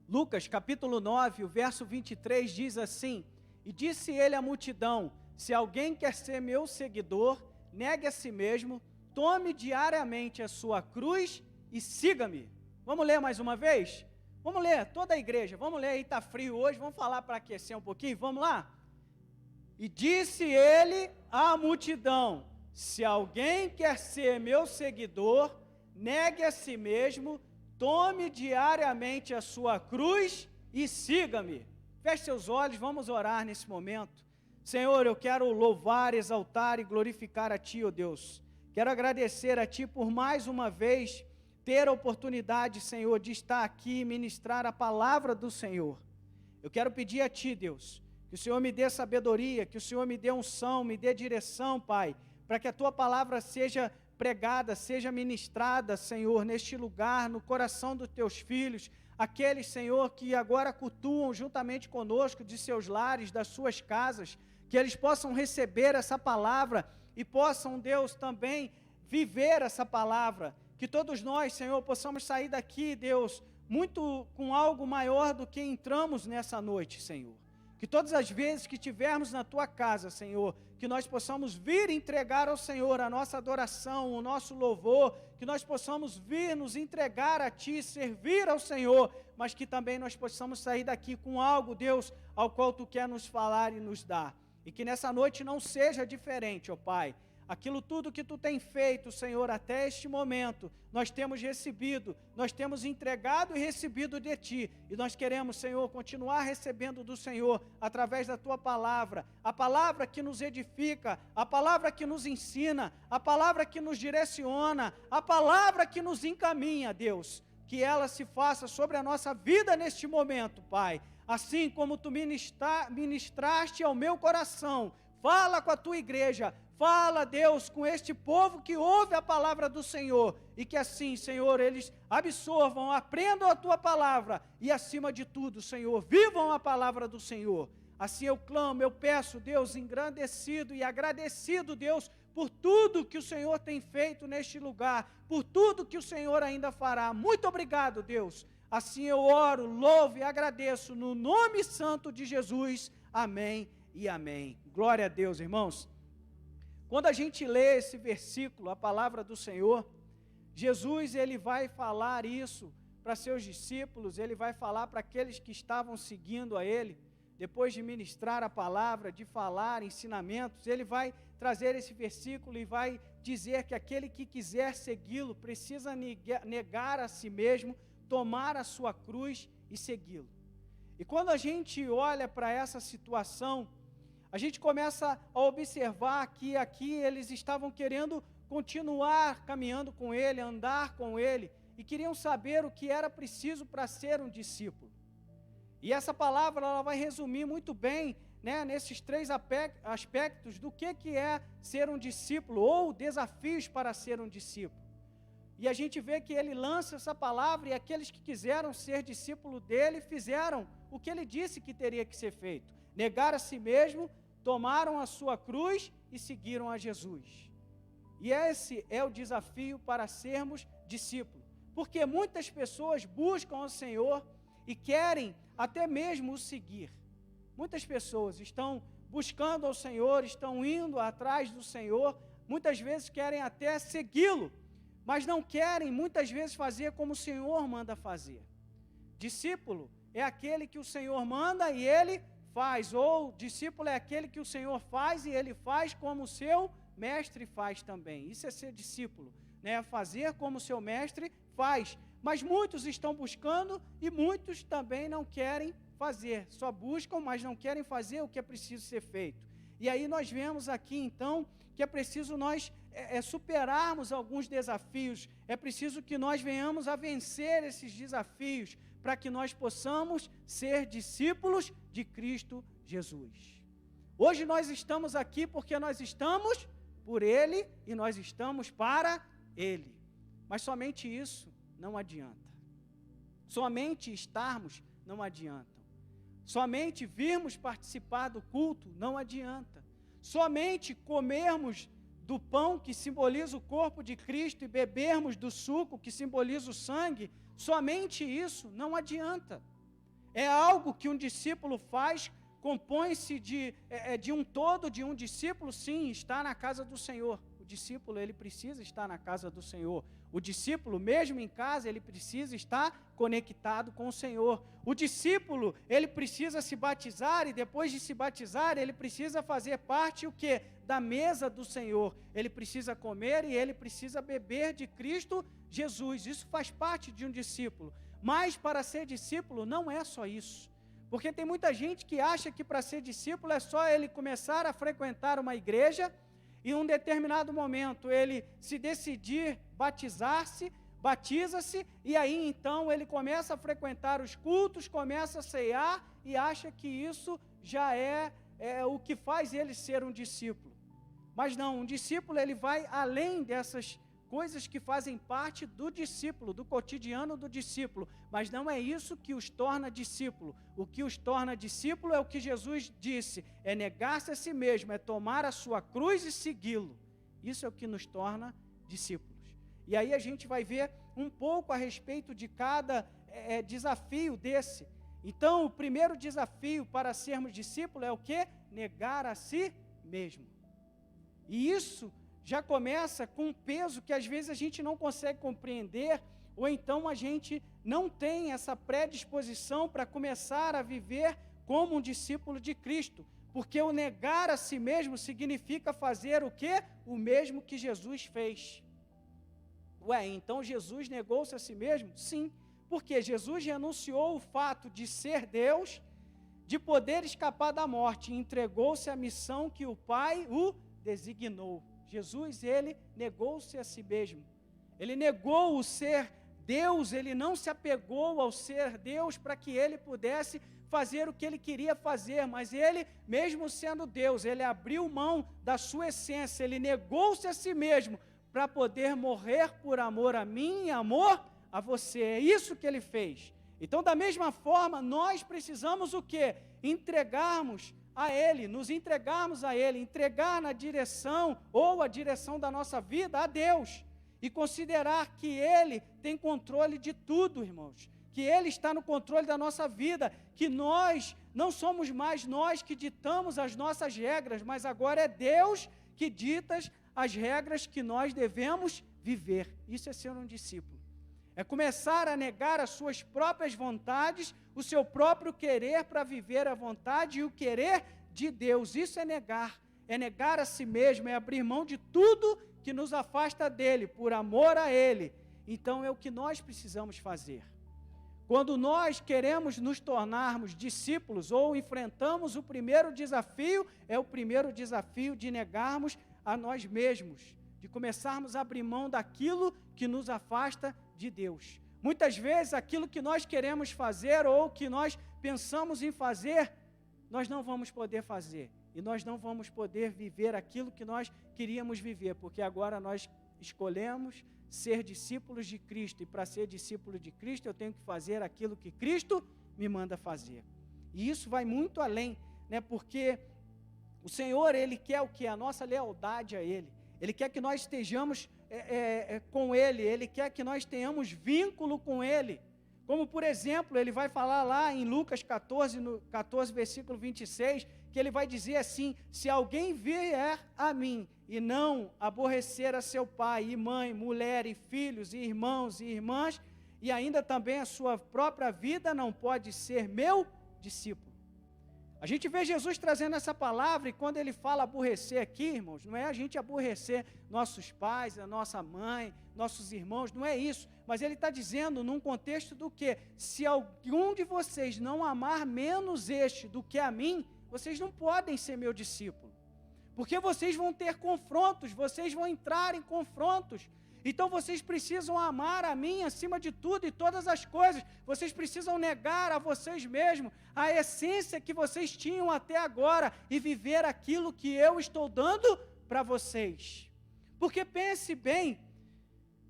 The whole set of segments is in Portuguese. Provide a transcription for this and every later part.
Lucas capítulo 9, o verso 23 diz assim: E disse ele à multidão: Se alguém quer ser meu seguidor, negue a si mesmo, tome diariamente a sua cruz e siga-me. Vamos ler mais uma vez? Vamos ler, toda a igreja, vamos ler aí, está frio hoje, vamos falar para aquecer um pouquinho, vamos lá? E disse ele à multidão: Se alguém quer ser meu seguidor, negue a si mesmo, tome diariamente a sua cruz e siga-me. Feche seus olhos, vamos orar nesse momento. Senhor, eu quero louvar, exaltar e glorificar a Ti, ó Deus. Quero agradecer a Ti por mais uma vez ter a oportunidade, Senhor, de estar aqui e ministrar a palavra do Senhor. Eu quero pedir a Ti, Deus, que o Senhor me dê sabedoria, que o Senhor me dê unção, me dê direção, Pai, para que a Tua palavra seja pregada, seja ministrada, Senhor, neste lugar, no coração dos Teus filhos, aqueles, Senhor, que agora cultuam juntamente conosco de seus lares, das suas casas, que eles possam receber essa palavra e possam, Deus, também viver essa palavra, que todos nós, Senhor, possamos sair daqui, Deus, muito com algo maior do que entramos nessa noite, Senhor. Que todas as vezes que estivermos na Tua casa, Senhor, que nós possamos vir entregar ao Senhor a nossa adoração, o nosso louvor, que nós possamos vir nos entregar a Ti, servir ao Senhor, mas que também nós possamos sair daqui com algo, Deus, ao qual Tu quer nos falar e nos dar. E que nessa noite não seja diferente, ó Pai. Aquilo tudo que Tu tem feito, Senhor, até este momento, nós temos recebido, nós temos entregado e recebido de Ti. E nós queremos, Senhor, continuar recebendo do Senhor, através da Tua palavra, a palavra que nos edifica, a palavra que nos ensina, a palavra que nos direciona, a palavra que nos encaminha, Deus. Que ela se faça sobre a nossa vida neste momento, Pai. Assim como Tu ministraste ao meu coração, fala com a Tua igreja. Fala, Deus, com este povo que ouve a palavra do Senhor, e que assim, Senhor, eles absorvam, aprendam a Tua palavra, e acima de tudo, Senhor, vivam a palavra do Senhor. Assim eu clamo, eu peço, Deus, engrandecido e agradecido, Deus, por tudo que o Senhor tem feito neste lugar, por tudo que o Senhor ainda fará. Muito obrigado, Deus. Assim eu oro, louvo e agradeço, no nome santo de Jesus. Amém e amém. Glória a Deus, irmãos. Quando a gente lê esse versículo, a palavra do Senhor, Jesus, ele vai falar isso para seus discípulos, ele vai falar para aqueles que estavam seguindo a ele, depois de ministrar a palavra, de falar ensinamentos, ele vai trazer esse versículo e vai dizer que aquele que quiser segui-lo precisa negar a si mesmo, tomar a sua cruz e segui-lo. E quando a gente olha para essa situação, a gente começa a observar que aqui eles estavam querendo continuar caminhando com ele, andar com ele, e queriam saber o que era preciso para ser um discípulo. E essa palavra ela vai resumir muito bem, né, nesses três aspectos do que é ser um discípulo, ou desafios para ser um discípulo. E a gente vê que ele lança essa palavra, e aqueles que quiseram ser discípulo dele, fizeram o que ele disse que teria que ser feito. Negar a si mesmo, tomaram a sua cruz e seguiram a Jesus. E esse é o desafio para sermos discípulos. Porque muitas pessoas buscam o Senhor e querem até mesmo o seguir. Muitas pessoas estão buscando ao Senhor, estão indo atrás do Senhor, muitas vezes querem até segui-lo, mas não querem muitas vezes fazer como o Senhor manda fazer. Discípulo é aquele que o Senhor manda e ele faz, ou discípulo é aquele que o Senhor faz e ele faz como o seu mestre faz também. Isso é ser discípulo, né? Fazer como o seu mestre faz. Mas muitos estão buscando e muitos também não querem fazer. Só buscam, mas não querem fazer o que é preciso ser feito. E aí nós vemos aqui então que é preciso nós superarmos alguns desafios. É preciso que nós venhamos a vencer esses desafios para que nós possamos ser discípulos de Cristo Jesus. Hoje nós estamos aqui porque nós estamos por Ele e nós estamos para Ele. Mas somente isso não adianta. Somente estarmos não adianta. Somente virmos participar do culto não adianta. Somente comermos do pão que simboliza o corpo de Cristo e bebermos do suco que simboliza o sangue, somente isso não adianta. É algo que um discípulo faz, compõe-se de um todo, de um discípulo, sim, está na casa do Senhor. O discípulo, ele precisa estar na casa do Senhor. O discípulo, mesmo em casa, ele precisa estar conectado com o Senhor. O discípulo, ele precisa se batizar e depois de se batizar, ele precisa fazer parte o quê? Da mesa do Senhor. Ele precisa comer e ele precisa beber de Cristo Jesus. Isso faz parte de um discípulo. Mas para ser discípulo não é só isso. Porque tem muita gente que acha que para ser discípulo é só ele começar a frequentar uma igreja e em um determinado momento ele se decidir batizar-se, batiza-se e aí então ele começa a frequentar os cultos, começa a ceiar e acha que isso já é o que faz ele ser um discípulo. Mas não, um discípulo ele vai além dessas coisas que fazem parte do discípulo, do cotidiano do discípulo, mas não é isso que os torna discípulo. O que os torna discípulo é o que Jesus disse, é negar-se a si mesmo, é tomar a sua cruz e segui-lo. Isso é o que nos torna discípulos. E aí a gente vai ver um pouco a respeito de cada desafio desse. Então, o primeiro desafio para sermos discípulos é o quê? Negar a si mesmo. E isso já começa com um peso que às vezes a gente não consegue compreender, ou então a gente não tem essa predisposição para começar a viver como um discípulo de Cristo, porque o negar a si mesmo significa fazer o quê? O mesmo que Jesus fez. Então Jesus negou-se a si mesmo? Sim, porque Jesus renunciou o fato de ser Deus, de poder escapar da morte, e entregou-se à missão que o Pai o designou. Jesus, ele negou-se a si mesmo. Ele negou o ser Deus, ele não se apegou ao ser Deus para que ele pudesse fazer o que ele queria fazer, mas ele, mesmo sendo Deus, ele abriu mão da sua essência, ele negou-se a si mesmo para poder morrer por amor a mim e amor a você. É isso que ele fez. Então, da mesma forma, nós precisamos o quê? Entregarmos a Ele, nos entregarmos a Ele, entregar na direção ou a direção da nossa vida a Deus e considerar que Ele tem controle de tudo, irmãos, que Ele está no controle da nossa vida, que nós não somos mais nós que ditamos as nossas regras, mas agora é Deus que dita as regras que nós devemos viver. Isso é ser um discípulo. É começar a negar as suas próprias vontades, o seu próprio querer para viver a vontade e o querer de Deus. Isso é negar a si mesmo, é abrir mão de tudo que nos afasta dele, por amor a ele. Então é o que nós precisamos fazer. Quando nós queremos nos tornarmos discípulos ou enfrentamos o primeiro desafio, é o primeiro desafio de negarmos a nós mesmos, de começarmos a abrir mão daquilo que nos afasta de Deus. Muitas vezes aquilo que nós queremos fazer ou que nós pensamos em fazer, nós não vamos poder fazer. E nós não vamos poder viver aquilo que nós queríamos viver, porque agora nós escolhemos ser discípulos de Cristo. E para ser discípulo de Cristo, eu tenho que fazer aquilo que Cristo me manda fazer. E isso vai muito além, né? Porque o Senhor, Ele quer o quê? A nossa lealdade a Ele. Ele quer que nós estejamos com Ele, Ele quer que nós tenhamos vínculo com Ele. Como, por exemplo, Ele vai falar lá em Lucas 14, no 14, versículo 26, que Ele vai dizer assim: se alguém vier a mim e não aborrecer a seu pai e mãe, mulher e filhos e irmãos e irmãs, e ainda também a sua própria vida, não pode ser meu discípulo. A gente vê Jesus trazendo essa palavra, e quando ele fala aborrecer aqui, irmãos, não é a gente aborrecer nossos pais, a nossa mãe, nossos irmãos, não é isso, mas ele está dizendo num contexto do que? Se algum de vocês não amar menos este do que a mim, vocês não podem ser meu discípulo, porque vocês vão ter confrontos, vocês vão entrar em confrontos. Então vocês precisam amar a mim acima de tudo e todas as coisas. Vocês precisam negar a vocês mesmos a essência que vocês tinham até agora e viver aquilo que eu estou dando para vocês. Porque pense bem,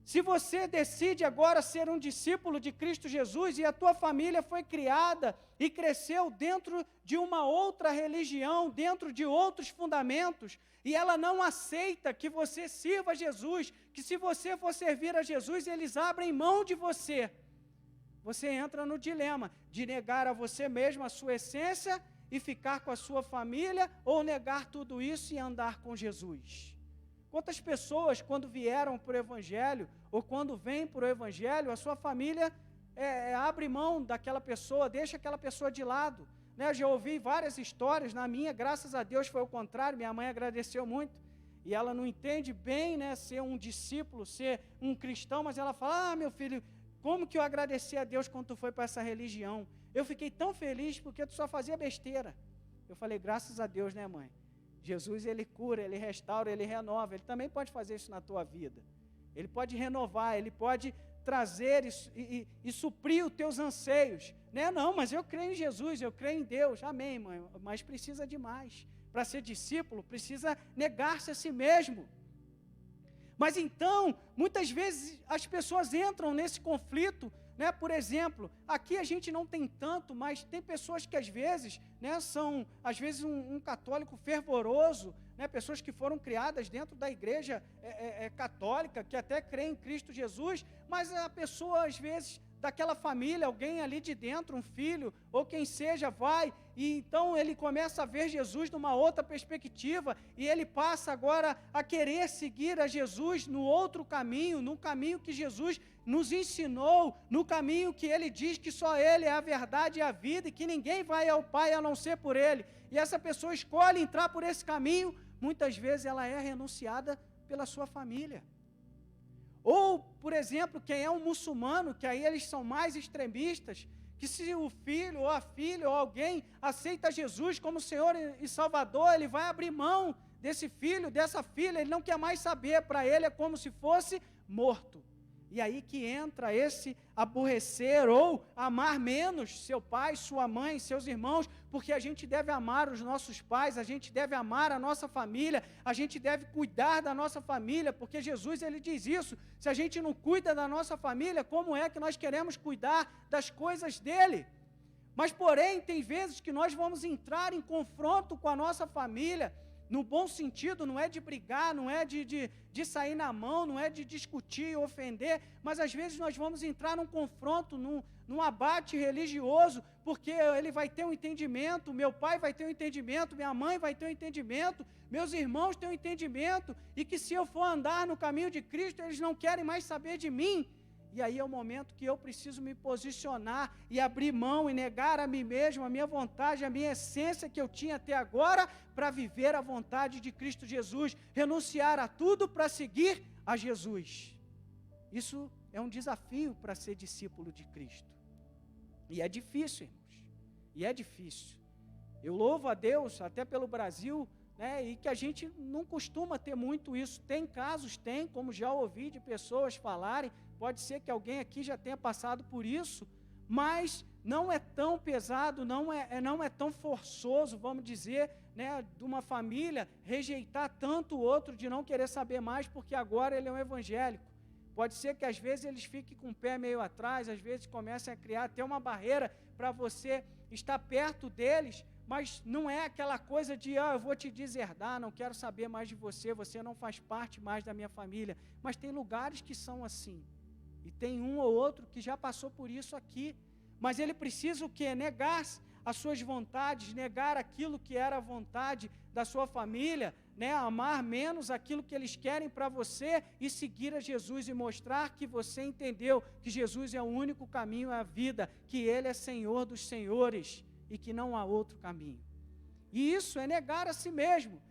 se você decide agora ser um discípulo de Cristo Jesus e a tua família foi criada e cresceu dentro de uma outra religião, dentro de outros fundamentos, e ela não aceita que você sirva a Jesus, que se você for servir a Jesus, eles abrem mão de você. você entra no dilema de negar a você mesmo a sua essência e ficar com a sua família, ou negar tudo isso e andar com Jesus. Quantas pessoas, quando vieram para o Evangelho, ou quando vêm para o Evangelho, a sua família abre mão daquela pessoa, deixa aquela pessoa de lado. Eu já ouvi várias histórias, na minha, graças a Deus, foi o contrário, minha mãe agradeceu muito, e ela não entende bem, ser um discípulo, ser um cristão, mas ela fala, meu filho, como que eu agradeci a Deus quando tu foi para essa religião? Eu fiquei tão feliz porque tu só fazia besteira. Eu falei, graças a Deus, mãe? Jesus, ele cura, ele restaura, ele renova, ele também pode fazer isso na tua vida. Ele pode renovar, ele pode trazer e suprir os teus anseios. Não, mas eu creio em Jesus, eu creio em Deus. Amém, mãe, mas precisa de mais. Para ser discípulo, precisa negar-se a si mesmo. Mas então, muitas vezes as pessoas entram nesse conflito, por exemplo, aqui a gente não tem tanto, mas tem pessoas que às vezes, são, às vezes um católico fervoroso, pessoas que foram criadas dentro da igreja católica, que até creem em Cristo Jesus, mas a pessoa às vezes daquela família, alguém ali de dentro, um filho, ou quem seja, vai, e então ele começa a ver Jesus numa outra perspectiva, e ele passa agora a querer seguir a Jesus no outro caminho, no caminho que Jesus nos ensinou, no caminho que ele diz que só ele é a verdade e a vida, e que ninguém vai ao Pai a não ser por ele, e essa pessoa escolhe entrar por esse caminho, muitas vezes ela é renunciada pela sua família. Ou, por exemplo, quem é um muçulmano, que aí eles são mais extremistas, que se o filho ou a filha ou alguém aceita Jesus como Senhor e Salvador, ele vai abrir mão desse filho, dessa filha, ele não quer mais saber, para ele é como se fosse morto. E aí que entra esse aborrecer ou amar menos seu pai, sua mãe, seus irmãos, porque a gente deve amar os nossos pais, a gente deve amar a nossa família, a gente deve cuidar da nossa família, porque Jesus ele diz isso, se a gente não cuida da nossa família, como é que nós queremos cuidar das coisas dele? Mas porém, tem vezes que nós vamos entrar em confronto com a nossa família, no bom sentido, não é de brigar, não é de sair na mão, não é de discutir, ofender, mas às vezes nós vamos entrar num confronto, num abate religioso, porque ele vai ter um entendimento, meu pai vai ter um entendimento, minha mãe vai ter um entendimento, meus irmãos têm um entendimento, e que se eu for andar no caminho de Cristo, eles não querem mais saber de mim. E aí é o momento que eu preciso me posicionar e abrir mão e negar a mim mesmo, a minha vontade, a minha essência que eu tinha até agora, para viver a vontade de Cristo Jesus, renunciar a tudo para seguir a Jesus. Isso é um desafio para ser discípulo de Cristo. E é difícil, irmãos, e é difícil. Eu louvo a Deus, até pelo Brasil, e que a gente não costuma ter muito isso. Tem casos, como já ouvi de pessoas falarem, pode ser que alguém aqui já tenha passado por isso, mas não é tão pesado, não é tão forçoso, vamos dizer, de uma família rejeitar tanto o outro, de não querer saber mais, porque agora ele é um evangélico. Pode ser que às vezes eles fiquem com o pé meio atrás, às vezes comecem a criar até uma barreira para você estar perto deles, mas não é aquela coisa de, eu vou te deserdar, não quero saber mais de você, você não faz parte mais da minha família. Mas tem lugares que são assim, e tem um ou outro que já passou por isso aqui, mas ele precisa o quê? Negar as suas vontades, negar aquilo que era a vontade da sua família, amar menos aquilo que eles querem para você e seguir a Jesus e mostrar que você entendeu que Jesus é o único caminho à vida, que Ele é Senhor dos senhores e que não há outro caminho. E isso é negar a si mesmo.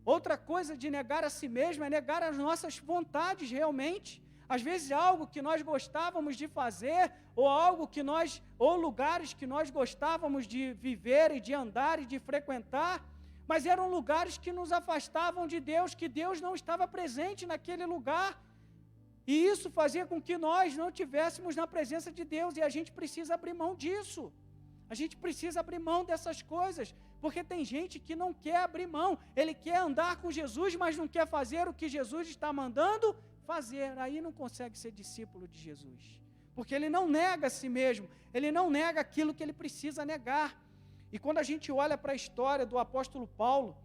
Outra coisa de negar a si mesmo é negar as nossas vontades realmente. Às vezes algo que nós gostávamos de fazer, ou lugares que nós gostávamos de viver e de andar e de frequentar, mas eram lugares que nos afastavam de Deus, que Deus não estava presente naquele lugar. E isso fazia com que nós não estivéssemos na presença de Deus, e a gente precisa abrir mão disso. A gente precisa abrir mão dessas coisas, porque tem gente que não quer abrir mão, ele quer andar com Jesus, mas não quer fazer o que Jesus está mandando fazer, aí não consegue ser discípulo de Jesus, porque ele não nega a si mesmo, ele não nega aquilo que ele precisa negar. E quando a gente olha para a história do apóstolo Paulo,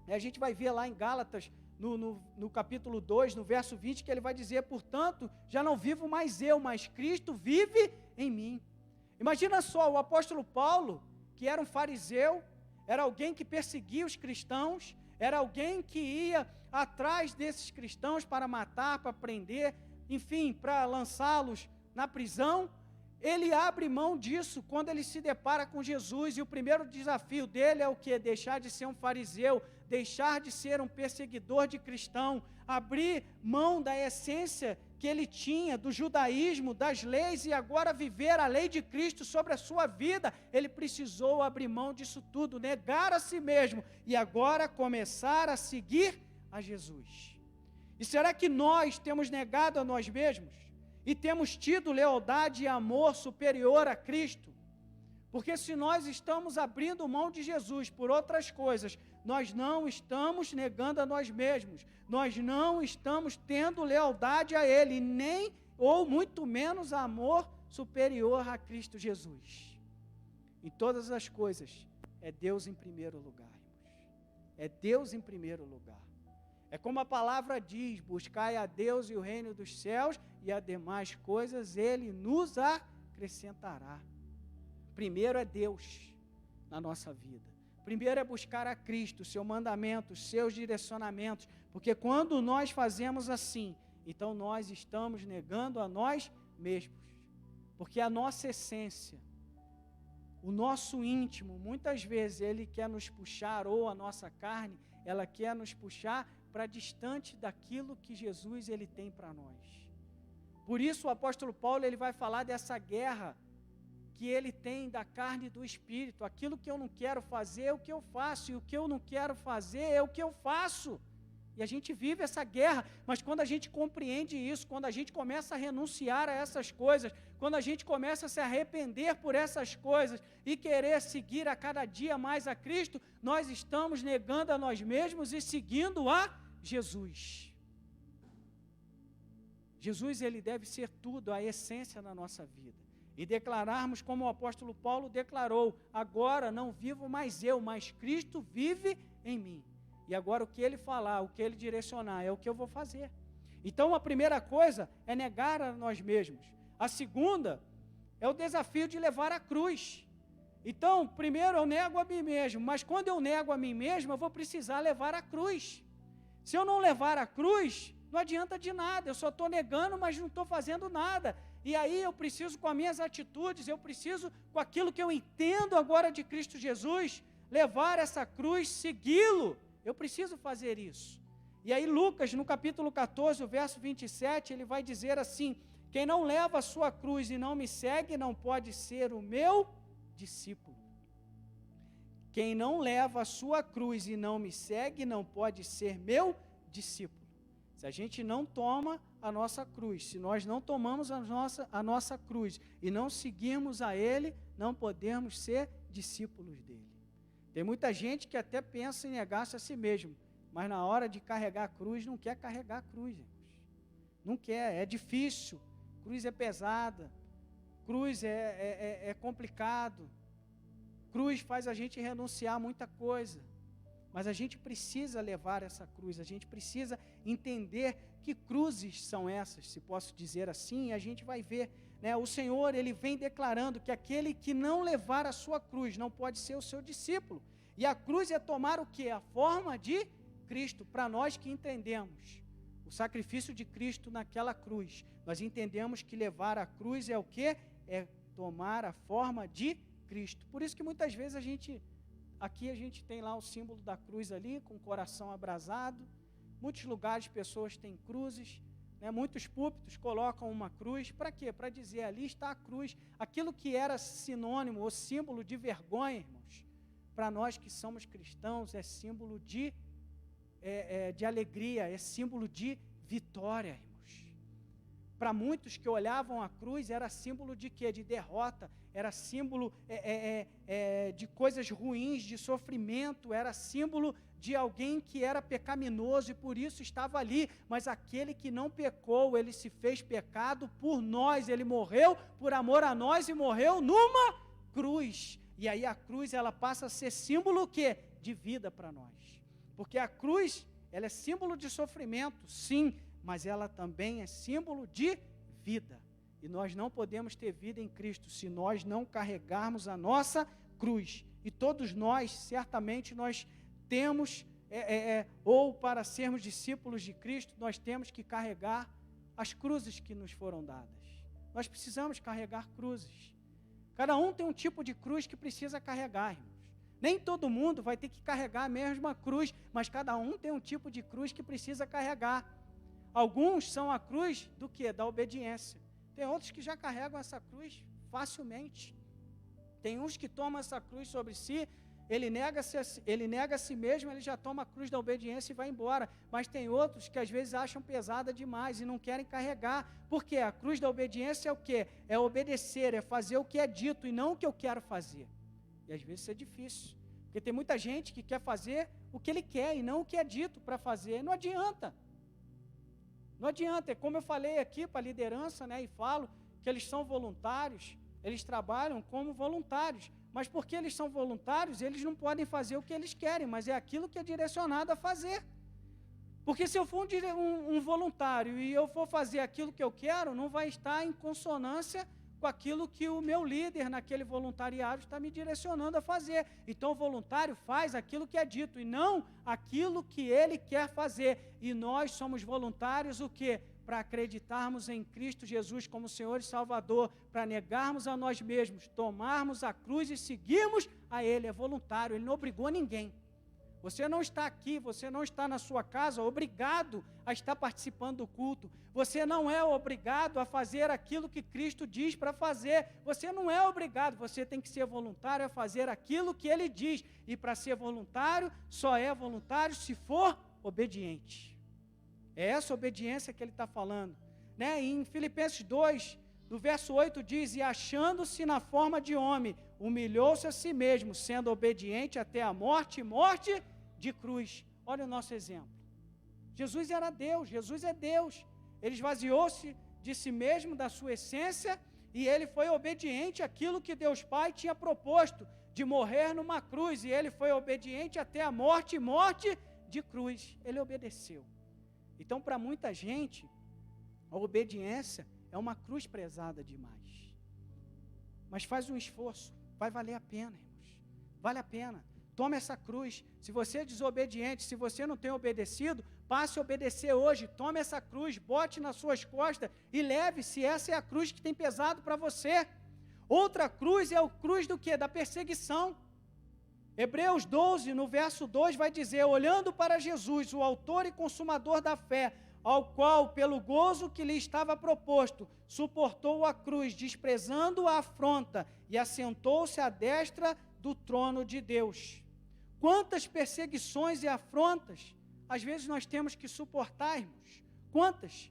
a gente vai ver lá em Gálatas, no capítulo 2, no verso 20, que ele vai dizer: portanto, já não vivo mais eu, mas Cristo vive em mim. Imagina só, o apóstolo Paulo, que era um fariseu, era alguém que perseguia os cristãos, era alguém que ia atrás desses cristãos para matar, para prender, enfim, para lançá-los na prisão. Ele abre mão disso quando ele se depara com Jesus, e o primeiro desafio dele é o quê? Deixar de ser um fariseu, deixar de ser um perseguidor de cristão, abrir mão da essência que ele tinha, do judaísmo, das leis, e agora viver a lei de Cristo sobre a sua vida. Ele precisou abrir mão disso tudo, negar a si mesmo, e agora começar a seguir a Jesus. E será que nós temos negado a nós mesmos? E temos tido lealdade e amor superior a Cristo? Porque se nós estamos abrindo mão de Jesus por outras coisas, nós não estamos negando a nós mesmos, nós não estamos tendo lealdade a Ele, nem, ou muito menos, amor superior a Cristo Jesus. Em todas as coisas, é Deus em primeiro lugar, irmãos. É Deus em primeiro lugar. É como a palavra diz: buscai a Deus e o reino dos céus, e as demais coisas Ele nos acrescentará. Primeiro é Deus na nossa vida. Primeiro é buscar a Cristo, o seu mandamento, os seus direcionamentos, porque quando nós fazemos assim, então nós estamos negando a nós mesmos, porque a nossa essência, o nosso íntimo, muitas vezes ele quer nos puxar, ou a nossa carne, ela quer nos puxar para distante daquilo que Jesus ele tem para nós. Por isso o apóstolo Paulo ele vai falar dessa guerra que ele tem da carne e do espírito. Aquilo que eu não quero fazer é o que eu faço, e o que eu não quero fazer é o que eu faço. E a gente vive essa guerra, mas quando a gente compreende isso, quando a gente começa a renunciar a essas coisas, quando a gente começa a se arrepender por essas coisas e querer seguir a cada dia mais a Cristo, nós estamos negando a nós mesmos e seguindo a Jesus. Jesus, ele deve ser tudo, a essência na nossa vida. E declararmos como o apóstolo Paulo declarou: agora não vivo mais eu, mas Cristo vive em mim. E agora o que ele falar, o que ele direcionar, é o que eu vou fazer. Então a primeira coisa é negar a nós mesmos. A segunda é o desafio de levar a cruz. Então, primeiro eu nego a mim mesmo, mas quando eu nego a mim mesmo, eu vou precisar levar a cruz. Se eu não levar a cruz, não adianta de nada, eu só estou negando, mas não estou fazendo nada. E aí eu preciso, com as minhas atitudes, eu preciso, com aquilo que eu entendo agora de Cristo Jesus, levar essa cruz, segui-lo. Eu preciso fazer isso. E aí Lucas, no capítulo 14, o verso 27, ele vai dizer assim: quem não leva a sua cruz e não me segue, não pode ser o meu discípulo. Quem não leva a sua cruz e não me segue, não pode ser meu discípulo. Se a gente não toma a nossa cruz, se nós não tomamos a nossa cruz e não seguirmos a Ele, não podemos ser discípulos dEle. Tem muita gente que até pensa em negar-se a si mesmo, mas na hora de carregar a cruz, não quer carregar a cruz, irmãos. Não quer, é difícil, cruz é pesada, cruz é complicado, cruz faz a gente renunciar a muita coisa. Mas a gente precisa levar essa cruz, a gente precisa entender que cruzes são essas, se posso dizer assim, e a gente vai ver, né? O Senhor, ele vem declarando que aquele que não levar a sua cruz não pode ser o seu discípulo. E a cruz é tomar o quê? A forma de Cristo. Para nós que entendemos o sacrifício de Cristo naquela cruz, nós entendemos que levar a cruz é o quê? É tomar a forma de Cristo. Por isso que muitas vezes aqui a gente tem lá o símbolo da cruz ali, com o coração abrasado. Muitos lugares pessoas têm cruzes, né? Muitos púlpitos colocam uma cruz. Para quê? Para dizer, ali está a cruz. Aquilo que era sinônimo ou símbolo de vergonha, irmãos, para nós que somos cristãos, é símbolo de alegria, é símbolo de vitória, irmãos. Para muitos que olhavam a cruz, era símbolo de quê? De derrota, era símbolo de coisas ruins, de sofrimento, era símbolo de alguém que era pecaminoso e por isso estava ali. Mas aquele que não pecou, ele se fez pecado por nós, ele morreu por amor a nós e morreu numa cruz. E aí a cruz, ela passa a ser símbolo o quê? De vida para nós. Porque a cruz, ela é símbolo de sofrimento, sim, mas ela também é símbolo de vida. E nós não podemos ter vida em Cristo se nós não carregarmos a nossa cruz. E todos nós, certamente, nós temos, ou para sermos discípulos de Cristo, nós temos que carregar as cruzes que nos foram dadas. Nós precisamos carregar cruzes. Cada um tem um tipo de cruz que precisa carregar, irmãos. Nem todo mundo vai ter que carregar a mesma cruz, mas cada um tem um tipo de cruz que precisa carregar. Alguns são a cruz do quê? Da obediência. Tem outros que já carregam essa cruz facilmente. Tem uns que tomam essa cruz sobre si, ele nega a si mesmo, ele já toma a cruz da obediência e vai embora. Mas tem outros que às vezes acham pesada demais e não querem carregar. Por quê? A cruz da obediência é o quê? É obedecer, é fazer o que é dito e não o que eu quero fazer. E às vezes isso é difícil, porque tem muita gente que quer fazer o que ele quer e não o que é dito para fazer. Não adianta. Não adianta, é como eu falei aqui para a liderança, né, e falo que eles são voluntários, eles trabalham como voluntários, mas porque eles são voluntários, eles não podem fazer o que eles querem, mas é aquilo que é direcionado a fazer. Porque se eu for um voluntário e eu for fazer aquilo que eu quero, não vai estar em consonância com aquilo que o meu líder naquele voluntariado está me direcionando a fazer. Então o voluntário faz aquilo que é dito e não aquilo que ele quer fazer. E nós somos voluntários o quê? Para acreditarmos em Cristo Jesus como Senhor e Salvador, para negarmos a nós mesmos, tomarmos a cruz e seguirmos a Ele. É voluntário, Ele não obrigou ninguém. Você não está aqui, você não está na sua casa obrigado a estar participando do culto. Você não é obrigado a fazer aquilo que Cristo diz para fazer. Você não é obrigado, você tem que ser voluntário a fazer aquilo que Ele diz. E para ser voluntário, só é voluntário se for obediente. É essa obediência que ele está falando. Né? Em Filipenses 2, no verso 8 diz, e achando-se na forma de homem, humilhou-se a si mesmo, sendo obediente até a morte, morte de cruz. Olha o nosso exemplo. Jesus era Deus, Jesus é Deus. Ele esvaziou-se de si mesmo, da sua essência, e ele foi obediente àquilo que Deus Pai tinha proposto, de morrer numa cruz, e ele foi obediente até a morte, morte de cruz. Ele obedeceu. Então, para muita gente, a obediência é uma cruz pesada demais. Mas faz um esforço, vai valer a pena, irmãos. Vale a pena. Tome essa cruz. Se você é desobediente, se você não tem obedecido, passe a obedecer hoje. Tome essa cruz, bote nas suas costas e leve, se essa é a cruz que tem pesado para você. Outra cruz é a cruz do quê? Da perseguição. Hebreus 12, no verso 2, vai dizer, olhando para Jesus, o autor e consumador da fé, ao qual, pelo gozo que lhe estava proposto, suportou a cruz, desprezando a afronta, e assentou-se à destra do trono de Deus. Quantas perseguições e afrontas, às vezes nós temos que suportar, irmãos?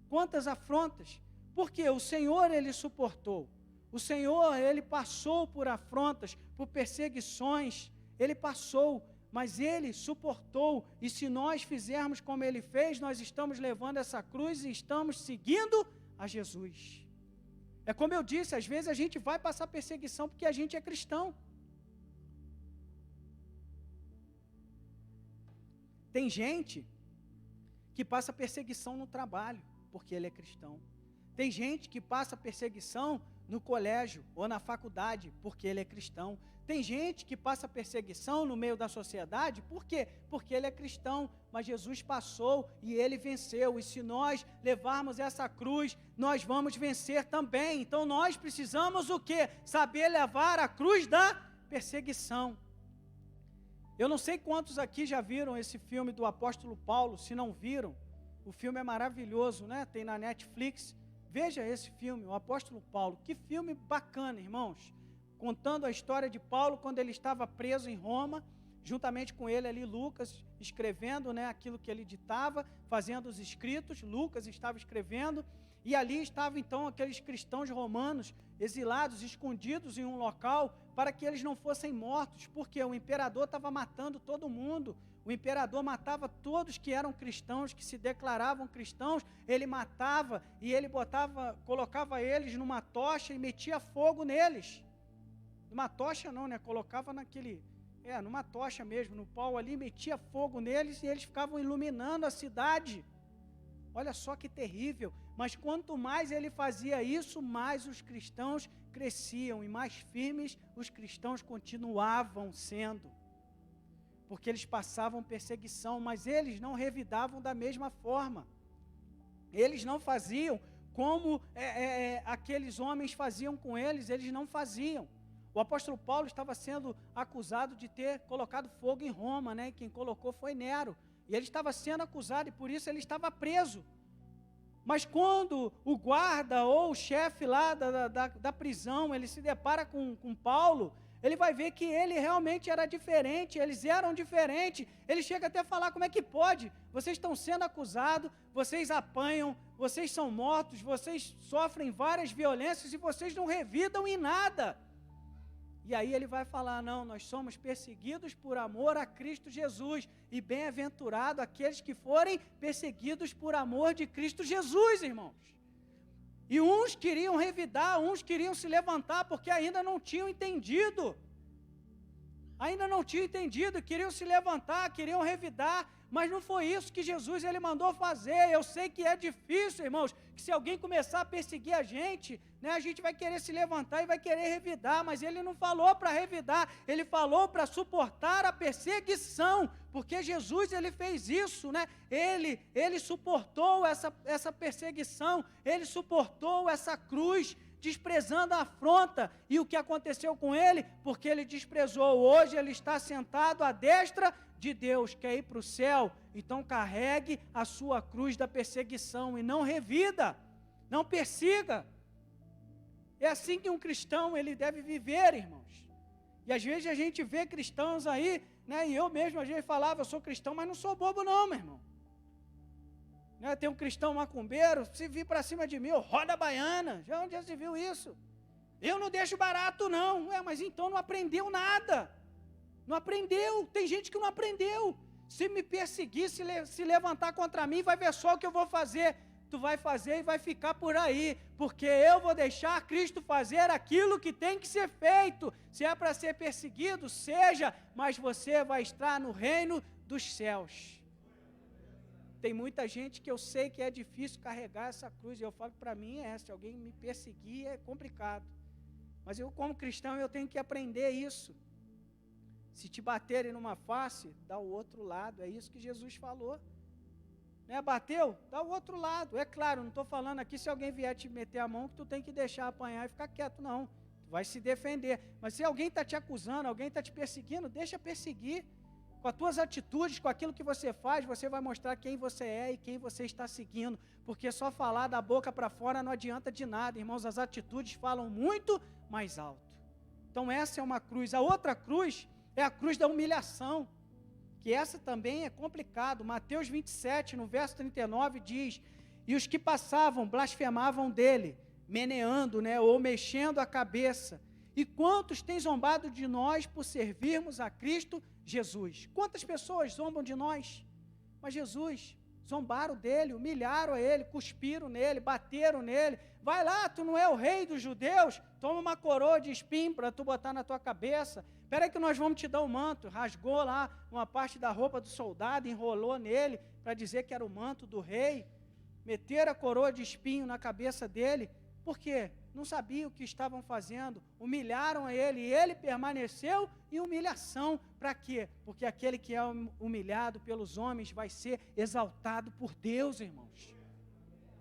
Quantas afrontas? Porque o Senhor, Ele suportou. O Senhor, Ele passou por afrontas, por perseguições, Ele passou, mas Ele suportou, e se nós fizermos como Ele fez, nós estamos levando essa cruz e estamos seguindo a Jesus. É como eu disse, às vezes a gente vai passar perseguição porque a gente é cristão. Tem gente que passa perseguição no trabalho, porque ele é cristão. Tem gente que passa perseguição no colégio ou na faculdade, porque ele é cristão. Tem gente que passa perseguição no meio da sociedade, por quê? Porque ele é cristão, mas Jesus passou e ele venceu. E se nós levarmos essa cruz, nós vamos vencer também. Então nós precisamos o quê? Saber levar a cruz da perseguição. Eu não sei quantos aqui já viram esse filme do apóstolo Paulo, se não viram, o filme é maravilhoso, né? Tem na Netflix. Veja esse filme, o apóstolo Paulo. Que filme bacana, irmãos. Contando a história de Paulo quando ele estava preso em Roma, juntamente com ele ali Lucas, escrevendo, né, aquilo que ele ditava, fazendo os escritos. Lucas estava escrevendo, e ali estavam então aqueles cristãos romanos exilados, escondidos em um local, para que eles não fossem mortos, porque o imperador estava matando todo mundo. O imperador matava todos que eram cristãos, que se declaravam cristãos, ele matava e ele colocava eles numa tocha e metia fogo neles. Uma tocha não, né? Colocava numa tocha mesmo, no pau ali, metia fogo neles e eles ficavam iluminando a cidade. Olha só que terrível. Mas quanto mais ele fazia isso, mais os cristãos cresciam e mais firmes os cristãos continuavam sendo. Porque eles passavam perseguição, mas eles não revidavam da mesma forma. Eles não faziam como aqueles homens faziam com eles não faziam. O apóstolo Paulo estava sendo acusado de ter colocado fogo em Roma, né? Quem colocou foi Nero. E ele estava sendo acusado e por isso ele estava preso. Mas quando o guarda ou o chefe lá da prisão, ele se depara com Paulo, ele vai ver que ele realmente era diferente, eles eram diferentes. Ele chega até a falar, como é que pode? Vocês estão sendo acusados, vocês apanham, vocês são mortos, vocês sofrem várias violências e vocês não revidam em nada. E aí ele vai falar, não, nós somos perseguidos por amor a Cristo Jesus, e bem-aventurado aqueles que forem perseguidos por amor de Cristo Jesus, irmãos. E uns queriam revidar, uns queriam se levantar, porque ainda não tinham entendido. Queriam se levantar, queriam revidar, mas não foi isso que Jesus ele mandou fazer. Eu sei que é difícil, irmãos, que se alguém começar a perseguir a gente vai querer se levantar e vai querer revidar, mas ele não falou para revidar, ele falou para suportar a perseguição, porque Jesus ele fez isso, né? Ele suportou essa perseguição, ele suportou essa cruz, desprezando a afronta. E o que aconteceu com ele? Porque ele desprezou, hoje ele está sentado à destra de Deus, quer ir para o céu. Então carregue a sua cruz da perseguição e não revida, não persiga. É assim que um cristão ele deve viver, irmãos. E às vezes a gente vê cristãos aí, né? E eu mesmo às vezes falava, eu sou cristão, mas não sou bobo não, meu irmão. Né? Tem um cristão macumbeiro, se vir para cima de mim, eu roda a baiana. Já onde já se viu isso? Eu não deixo barato não. Mas então não aprendeu nada. Não aprendeu. Tem gente que não aprendeu. Se me perseguir, se levantar contra mim, vai ver só o que eu vou fazer. Tu vai fazer e vai ficar por aí, porque eu vou deixar Cristo fazer aquilo que tem que ser feito. Se é para ser perseguido, seja, mas você vai estar no reino dos céus. Tem muita gente que eu sei que é difícil carregar essa cruz, e eu falo que para mim se alguém me perseguir é complicado. Mas eu como cristão eu tenho que aprender isso. Se te baterem numa face, dá o outro lado, é isso que Jesus falou. Bateu? Dá o outro lado. É claro, não estou falando aqui se alguém vier te meter a mão que tu tem que deixar apanhar e ficar quieto, não. Tu vai se defender. Mas se alguém está te acusando, alguém está te perseguindo, deixa perseguir. Com as tuas atitudes, com aquilo que você faz, você vai mostrar quem você é e quem você está seguindo. Porque só falar da boca para fora não adianta de nada, irmãos. As atitudes falam muito mais alto. Então essa é uma cruz. A outra cruz é a cruz da humilhação, que essa também é complicado. Mateus 27, no verso 39, diz, e os que passavam blasfemavam dele, meneando, ou mexendo a cabeça. E quantos têm zombado de nós por servirmos a Cristo Jesus? Quantas pessoas zombam de nós? Mas Jesus, zombaram dele, humilharam a ele, cuspiram nele, bateram nele. Vai lá, tu não é o rei dos judeus? Toma uma coroa de espinho para tu botar na tua cabeça. Espera aí que nós vamos te dar um manto. Rasgou lá uma parte da roupa do soldado, enrolou nele para dizer que era o manto do rei. Meteram a coroa de espinho na cabeça dele. Por quê? Não sabiam o que estavam fazendo. Humilharam a ele e ele permaneceu em humilhação. Para quê? Porque aquele que é humilhado pelos homens vai ser exaltado por Deus, irmãos.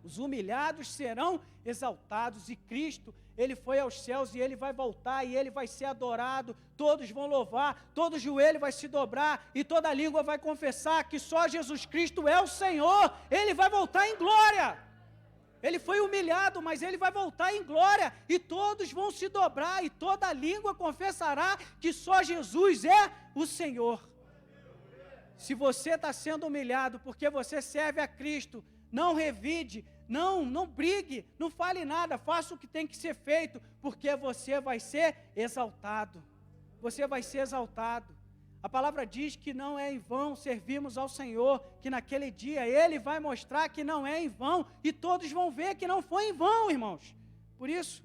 Os humilhados serão exaltados, e Cristo, ele foi aos céus e ele vai voltar e ele vai ser adorado, todos vão louvar, todo joelho vai se dobrar e toda língua vai confessar que só Jesus Cristo é o Senhor. Ele vai voltar em glória. Ele foi humilhado, mas ele vai voltar em glória e todos vão se dobrar e toda língua confessará que só Jesus é o Senhor. Se você está sendo humilhado porque você serve a Cristo, não revide, não brigue, não fale nada, faça o que tem que ser feito, porque você vai ser exaltado. Você vai ser exaltado. A palavra diz que não é em vão servirmos ao Senhor, que naquele dia Ele vai mostrar que não é em vão, e todos vão ver que não foi em vão, irmãos. Por isso,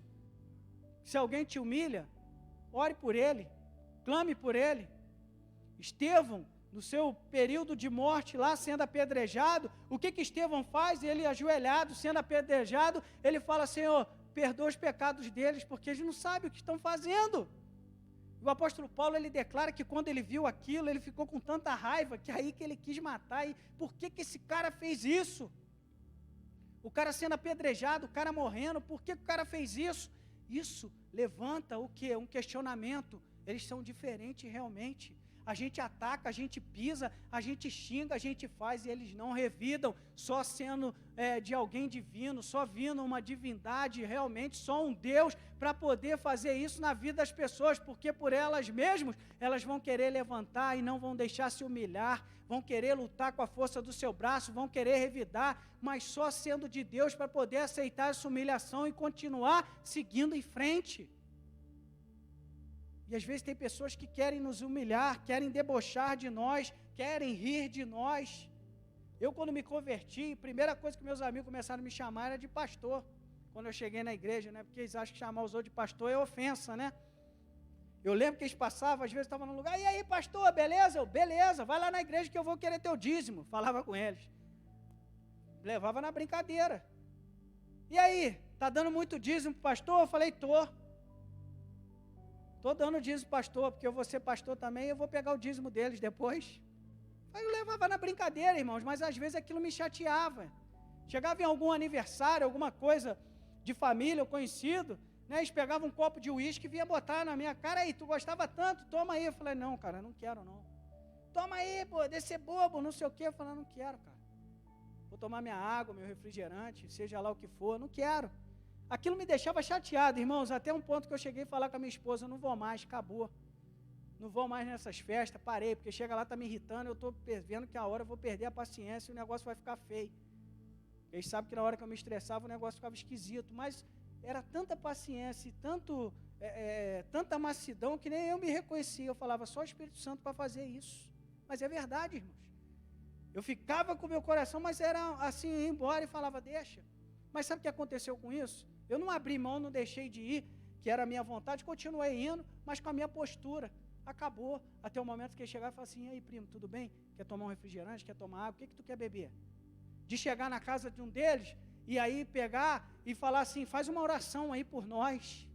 se alguém te humilha, ore por ele, clame por ele, Estevão, no seu período de morte lá, sendo apedrejado, o que Estevão faz? Ele ajoelhado, sendo apedrejado, ele fala: Senhor, perdoa os pecados deles, porque eles não sabem o que estão fazendo. O apóstolo Paulo, ele declara que quando ele viu aquilo, ele ficou com tanta raiva, que aí que ele quis matar. E por que esse cara fez isso? O cara sendo apedrejado, o cara morrendo, por que o cara fez isso? Isso levanta o quê? Um questionamento. Eles são diferentes realmente. A gente ataca, a gente pisa, a gente xinga, a gente faz, e eles não revidam, só sendo de alguém divino, só vindo uma divindade, realmente só um Deus, para poder fazer isso na vida das pessoas, porque por elas mesmas, elas vão querer levantar e não vão deixar se humilhar, vão querer lutar com a força do seu braço, vão querer revidar, mas só sendo de Deus para poder aceitar essa humilhação e continuar seguindo em frente. E às vezes tem pessoas que querem nos humilhar, querem debochar de nós, querem rir de nós. Eu, quando me converti, a primeira coisa que meus amigos começaram a me chamar era de pastor, quando eu cheguei na igreja, né? Porque eles acham que chamar os outros de pastor é ofensa, né? Eu lembro que eles passavam, às vezes estavam num lugar: e aí, pastor, beleza? Eu: beleza, vai lá na igreja que eu vou querer teu dízimo. Falava com eles. Levava na brincadeira. E aí, tá dando muito dízimo pro pastor? Eu falei: tô. Estou dando dízimo, pastor, porque eu vou ser pastor também, eu vou pegar o dízimo deles depois. Aí eu levava na brincadeira, irmãos, mas às vezes aquilo me chateava. Chegava em algum aniversário, alguma coisa de família ou conhecido, né, eles pegavam um copo de uísque e vinham botar na minha cara: aí, tu gostava tanto, toma aí. Eu falei: não, cara, não quero não. Toma aí, pô, desse ser bobo, não sei o quê. Eu falei: não quero, cara. Vou tomar minha água, meu refrigerante, seja lá o que for, não quero. Aquilo me deixava chateado, irmãos, até um ponto que eu cheguei a falar com a minha esposa: não vou mais, acabou. Não vou mais nessas festas, parei, porque chega lá, está me irritando, eu estou vendo que a hora eu vou perder a paciência e o negócio vai ficar feio. Eles sabem que na hora que eu me estressava o negócio ficava esquisito, mas era tanta paciência e tanta mansidão que nem eu me reconhecia. Eu falava: só o Espírito Santo para fazer isso. Mas é verdade, irmãos. Eu ficava com o meu coração, mas era assim, ia embora e falava: deixa. Mas sabe o que aconteceu com isso? Eu não abri mão, não deixei de ir, que era a minha vontade, continuei indo, mas com a minha postura. Acabou, até o momento que ele chegar e falar assim: e aí, primo, tudo bem? Quer tomar um refrigerante, quer tomar água, o que tu quer beber? De chegar na casa de um deles, e aí pegar e falar assim: faz uma oração aí por nós,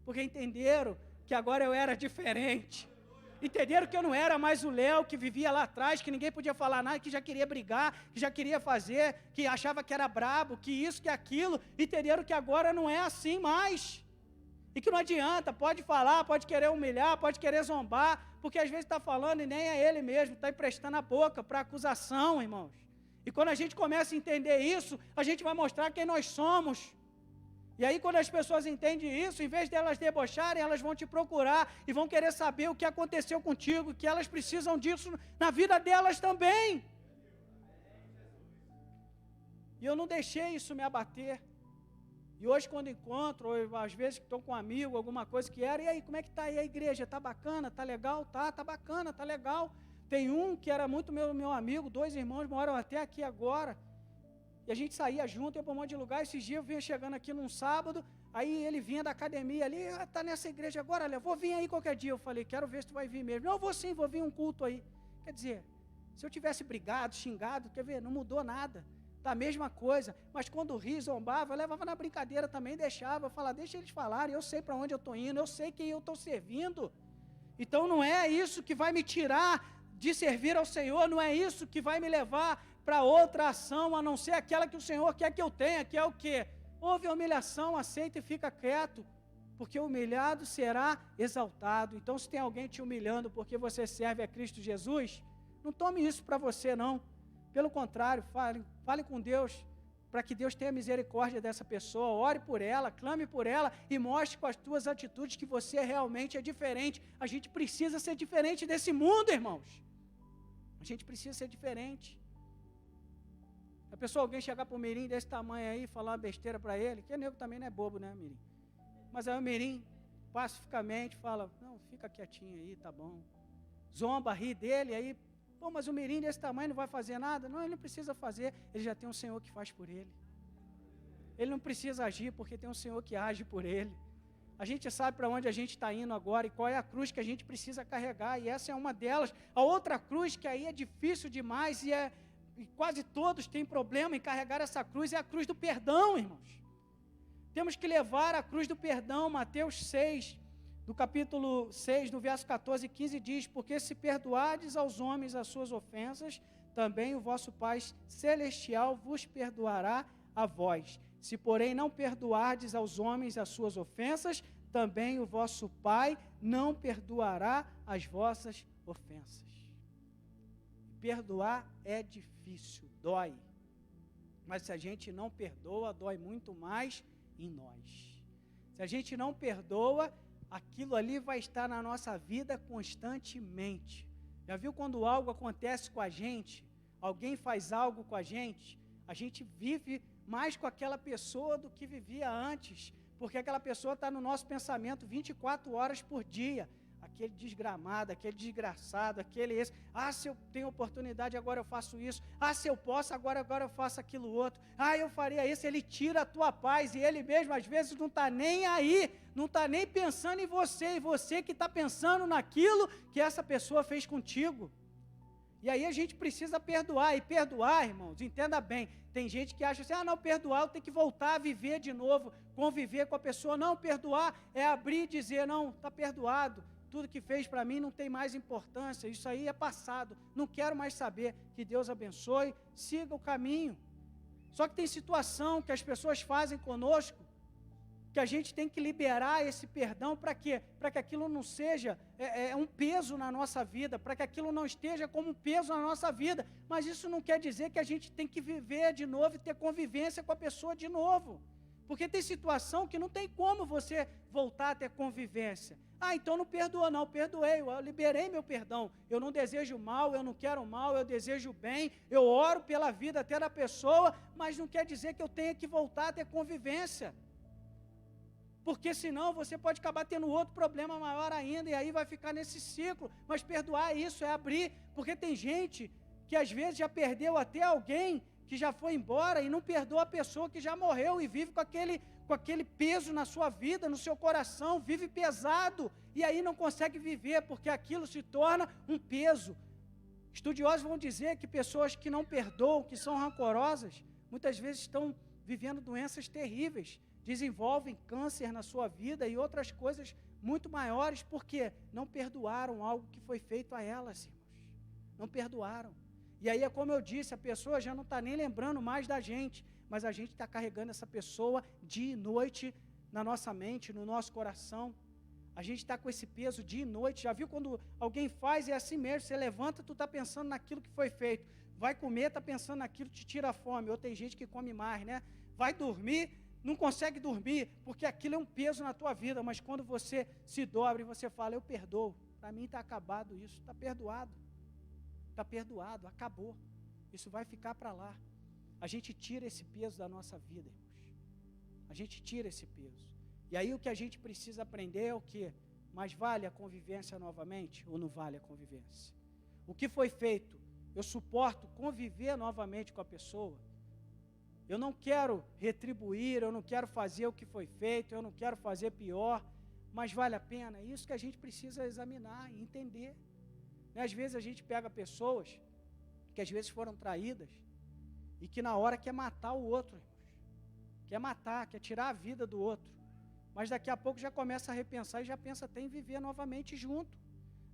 porque entenderam que agora eu era diferente. Entenderam que eu não era mais o Léo que vivia lá atrás, que ninguém podia falar nada, que já queria brigar, que já queria fazer, que achava que era brabo, que isso, que aquilo. Entenderam que agora não é assim mais. E que não adianta, pode falar, pode querer humilhar, pode querer zombar, porque às vezes está falando e nem é ele mesmo, está emprestando a boca para acusação, irmãos. E quando a gente começa a entender isso, a gente vai mostrar quem nós somos. E aí, quando as pessoas entendem isso, em vez de elas debocharem, elas vão te procurar e vão querer saber o que aconteceu contigo, que elas precisam disso na vida delas também. E eu não deixei isso me abater. E hoje, quando encontro, ou às vezes estou com um amigo, alguma coisa que era: e aí, como é que está aí a igreja? Está bacana? Está legal? Tá bacana, está legal. Tem um que era muito meu amigo, 2 irmãos moram até aqui agora. E a gente saía junto, ia para um monte de lugar. Esses dias eu vinha chegando aqui num sábado, aí ele vinha da academia ali: está nessa igreja agora, Léo, vou vir aí qualquer dia. Eu falei: quero ver se tu vai vir mesmo. Não, vou sim, vou vir um culto aí. Quer dizer, se eu tivesse brigado, xingado, quer ver, não mudou nada. Está a mesma coisa, mas quando ri, zombava, eu levava na brincadeira também, deixava, eu falava: deixa eles falarem, eu sei para onde eu estou indo, eu sei quem eu estou servindo. Então não é isso que vai me tirar de servir ao Senhor, não é isso que vai me levar para outra ação, a não ser aquela que o Senhor quer que eu tenha, que é o quê? Houve humilhação, aceita e fica quieto, porque o humilhado será exaltado. Então, se tem alguém te humilhando porque você serve a Cristo Jesus, não tome isso para você não, pelo contrário, fale com Deus, para que Deus tenha misericórdia dessa pessoa, ore por ela, clame por ela e mostre com as tuas atitudes que você realmente é diferente. A gente precisa ser diferente desse mundo, irmãos. A gente precisa ser diferente. A pessoa, alguém chegar para o mirim desse tamanho aí e falar uma besteira para ele, que nego também não é bobo, né, mirim? Mas aí o mirim, pacificamente, fala: não, fica quietinho aí, tá bom. Zomba, ri dele, aí: pô, mas o mirim desse tamanho não vai fazer nada? Não, ele não precisa fazer, ele já tem um Senhor que faz por ele. Ele não precisa agir porque tem um Senhor que age por ele. a gente sabe para onde a gente está indo agora e qual é a cruz que a gente precisa carregar, e essa é uma delas. A outra cruz, que aí é difícil demais e quase todos têm problema em carregar essa cruz, é a cruz do perdão, irmãos. Temos que levar a cruz do perdão. Mateus 6, do capítulo 6, do verso 14 e 15 diz: porque se perdoardes aos homens as suas ofensas, também o vosso Pai Celestial vos perdoará a vós. Se, porém, não perdoardes aos homens as suas ofensas, também o vosso Pai não perdoará as vossas ofensas. Perdoar é difícil, dói. Mas se a gente não perdoa, dói muito mais em nós. Se a gente não perdoa, aquilo ali vai estar na nossa vida constantemente. Já viu quando algo acontece com a gente, alguém faz algo com a gente vive mais com aquela pessoa do que vivia antes, porque aquela pessoa está no nosso pensamento 24 horas por dia. Aquele desgramado, aquele desgraçado, se eu tenho oportunidade, agora eu faço isso. Se eu posso, agora eu faço aquilo outro. Eu faria isso. Ele tira a tua paz, e ele mesmo às vezes não está nem aí, não está nem pensando em você, e você que está pensando naquilo que essa pessoa fez contigo. E aí a gente precisa perdoar, e perdoar, irmãos, entenda bem, tem gente que acha assim, não, perdoar, eu tenho que voltar a viver de novo, conviver com a pessoa. Não, perdoar é abrir e dizer, não, está perdoado, tudo que fez para mim não tem mais importância, isso aí é passado, não quero mais saber, que Deus abençoe, siga o caminho. Só que tem situação que as pessoas fazem conosco, que a gente tem que liberar esse perdão. Para quê? Para que aquilo não seja um peso na nossa vida, para que aquilo não esteja como um peso na nossa vida. Mas isso não quer dizer que a gente tem que viver de novo e ter convivência com a pessoa de novo. Porque tem situação que não tem como você voltar a ter convivência. Então não perdoa, não, perdoei, eu liberei meu perdão. Eu não desejo mal, eu não quero mal, eu desejo bem, eu oro pela vida até da pessoa, mas não quer dizer que eu tenha que voltar a ter convivência. Porque senão você pode acabar tendo outro problema maior ainda, e aí vai ficar nesse ciclo. Mas perdoar isso é abrir, porque tem gente que às vezes já perdeu até alguém que já foi embora e não perdoa a pessoa que já morreu e vive com aquele peso na sua vida, no seu coração, vive pesado, e aí não consegue viver, porque aquilo se torna um peso. Estudiosos vão dizer que pessoas que não perdoam, que são rancorosas, muitas vezes estão vivendo doenças terríveis, desenvolvem câncer na sua vida e outras coisas muito maiores, porque não perdoaram algo que foi feito a elas, irmãos. Não perdoaram. E aí é como eu disse, a pessoa já não está nem lembrando mais da gente, mas a gente está carregando essa pessoa dia e noite na nossa mente, no nosso coração. A gente está com esse peso dia e noite. Já viu quando alguém faz, é assim mesmo, você levanta, tu está pensando naquilo que foi feito. Vai comer, está pensando naquilo, te tira a fome. Ou tem gente que come mais, né? Vai dormir, não consegue dormir, porque aquilo é um peso na tua vida, mas quando você se dobra e você fala, eu perdoo, para mim está acabado isso, está perdoado, acabou, isso vai ficar para lá. A gente tira esse peso da nossa vida, irmãos, a gente tira esse peso, e aí o que a gente precisa aprender é o quê? Mas vale a convivência novamente, ou não vale a convivência? O que foi feito, eu suporto conviver novamente com a pessoa? Eu não quero retribuir, eu não quero fazer o que foi feito, eu não quero fazer pior, mas vale a pena? É isso que a gente precisa examinar e entender. Às vezes a gente pega pessoas que às vezes foram traídas e que na hora quer matar o outro, irmãos. Quer matar, quer tirar a vida do outro. Mas daqui a pouco já começa a repensar e já pensa até em viver novamente junto.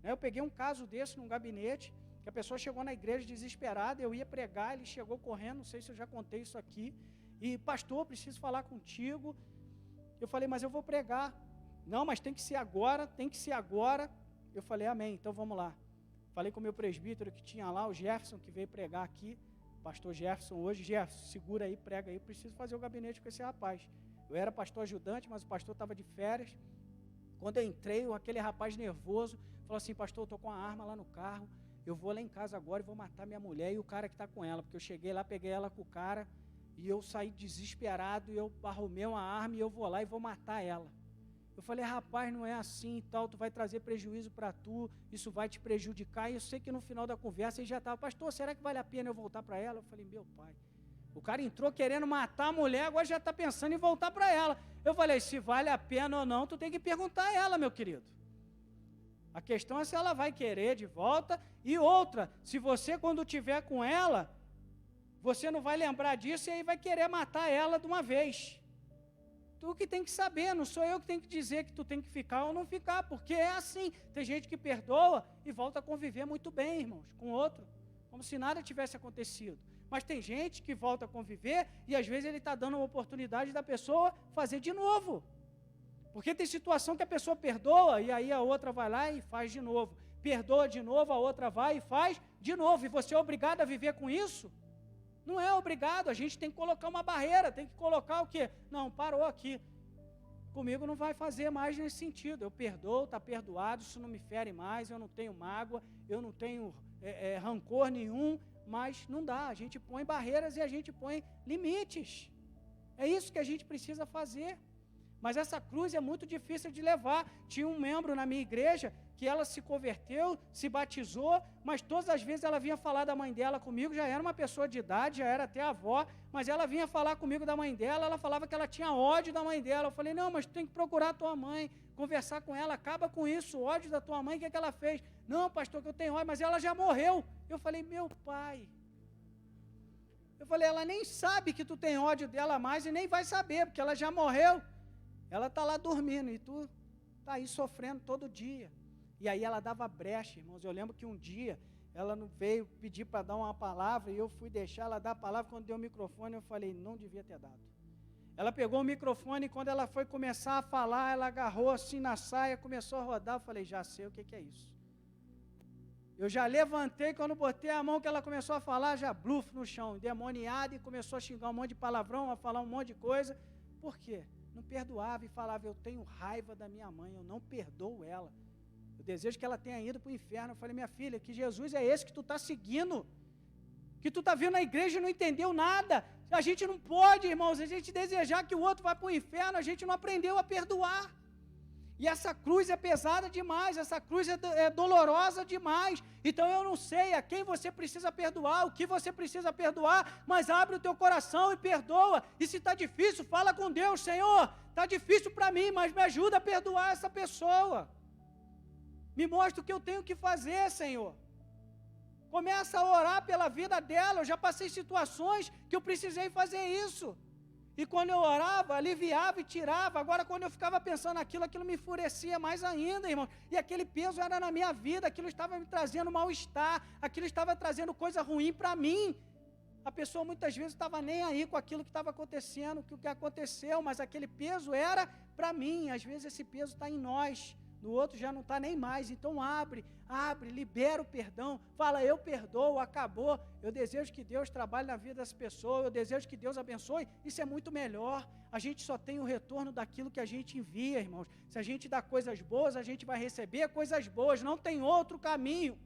Eu peguei um caso desse num gabinete, que a pessoa chegou na igreja desesperada, eu ia pregar, ele chegou correndo, não sei se eu já contei isso aqui, e pastor, preciso falar contigo. Eu falei, mas eu vou pregar. Não, mas tem que ser agora, Eu falei, amém, então vamos lá. Falei com o meu presbítero que tinha lá, o Jefferson, que veio pregar aqui, pastor Jefferson hoje. Jefferson, segura aí, prega aí, preciso fazer o gabinete com esse rapaz. Eu era pastor ajudante, mas o pastor estava de férias. Quando eu entrei, aquele rapaz nervoso falou assim, pastor, eu estou com a arma lá no carro, eu vou lá em casa agora e vou matar minha mulher e o cara que está com ela, porque eu cheguei lá, peguei ela com o cara, e eu saí desesperado, e eu arrumei uma arma, e eu vou lá e vou matar ela. Eu falei, rapaz, não é assim e tal, tu vai trazer prejuízo para tu, isso vai te prejudicar, e eu sei que no final da conversa ele já estava, pastor, será que vale a pena eu voltar para ela? Eu falei, meu pai, O cara entrou querendo matar a mulher, agora já está pensando em voltar para ela. Eu falei, se vale a pena ou não, tu tem que perguntar a ela, meu querido. A questão é se ela vai querer de volta. E outra, se você quando estiver com ela, você não vai lembrar disso e aí vai querer matar ela de uma vez. Tu que tem que saber, não sou eu que tenho que dizer que tu tem que ficar ou não ficar, porque é assim. Tem gente que perdoa e volta a conviver muito bem, irmãos, com outro, como se nada tivesse acontecido. Mas tem gente que volta a conviver e às vezes ele está dando uma oportunidade da pessoa fazer de novo. Porque tem situação que a pessoa perdoa e aí a outra vai lá e faz de novo. Perdoa de novo, a outra vai e faz de novo. E você é obrigado a viver com isso? Não é obrigado, a gente tem que colocar uma barreira, tem que colocar o quê? Não, parou aqui. Comigo não vai fazer mais nesse sentido. Eu perdoo, está perdoado, isso não me fere mais, eu não tenho mágoa, eu não tenho rancor nenhum, mas não dá. A gente põe barreiras e a gente põe limites. É isso que a gente precisa fazer. Mas essa cruz é muito difícil de levar. Tinha um membro na minha igreja que ela se converteu, se batizou, mas todas as vezes ela vinha falar da mãe dela comigo, já era uma pessoa de idade, já era até avó, mas ela vinha falar comigo da mãe dela, ela falava que ela tinha ódio da mãe dela. Eu falei, não, mas tu tem que procurar a tua mãe, conversar com ela, acaba com isso, o ódio da tua mãe, o que é que ela fez? Não, pastor, que eu tenho ódio, mas ela já morreu. Eu falei, meu pai. Eu falei, ela nem sabe que tu tem ódio dela mais e nem vai saber, porque ela já morreu. Ela está lá dormindo e tu está aí sofrendo todo dia. E aí ela dava brecha, irmãos. Eu lembro que um dia ela não veio pedir para dar uma palavra e eu fui deixar ela dar a palavra. Quando deu o microfone eu falei, não devia ter dado. Ela pegou o microfone e quando ela foi começar a falar, ela agarrou assim na saia, começou a rodar. Eu falei, já sei o que é isso. Eu já levantei, quando botei a mão que ela começou a falar, já bluf no chão, endemoniada, e começou a xingar um monte de palavrão, a falar um monte de coisa. Por quê? Não perdoava e falava, eu tenho raiva da minha mãe, eu não perdoo ela. Eu desejo que ela tenha ido para o inferno. Eu falei, minha filha, que Jesus é esse que tu está seguindo? Que tu está vindo na igreja e não entendeu nada? A gente não pode, irmãos, a gente desejar que o outro vá para o inferno, a gente não aprendeu a perdoar. E essa cruz é pesada demais, essa cruz é dolorosa demais. Então eu não sei a quem você precisa perdoar, o que você precisa perdoar, mas abre o teu coração e perdoa. E se está difícil, fala com Deus, Senhor, está difícil para mim, mas me ajuda a perdoar essa pessoa. Me mostra o que eu tenho que fazer, Senhor. Começa a orar pela vida dela. Eu já passei situações que eu precisei fazer isso. E quando eu orava, aliviava e tirava. Agora, quando eu ficava pensando naquilo, aquilo me enfurecia mais ainda, irmão. E aquele peso era na minha vida, aquilo estava me trazendo mal-estar, aquilo estava trazendo coisa ruim para mim. A pessoa muitas vezes estava nem aí com aquilo que estava acontecendo, com o que aconteceu, mas aquele peso era para mim. Às vezes esse peso está em nós. No outro já não está nem mais, então abre, libera o perdão, fala, eu perdoo, acabou. Eu desejo que Deus trabalhe na vida dessa pessoa, eu desejo que Deus abençoe, isso é muito melhor. A gente só tem o retorno daquilo que a gente envia, irmãos. Se a gente dá coisas boas, a gente vai receber coisas boas, não tem outro caminho,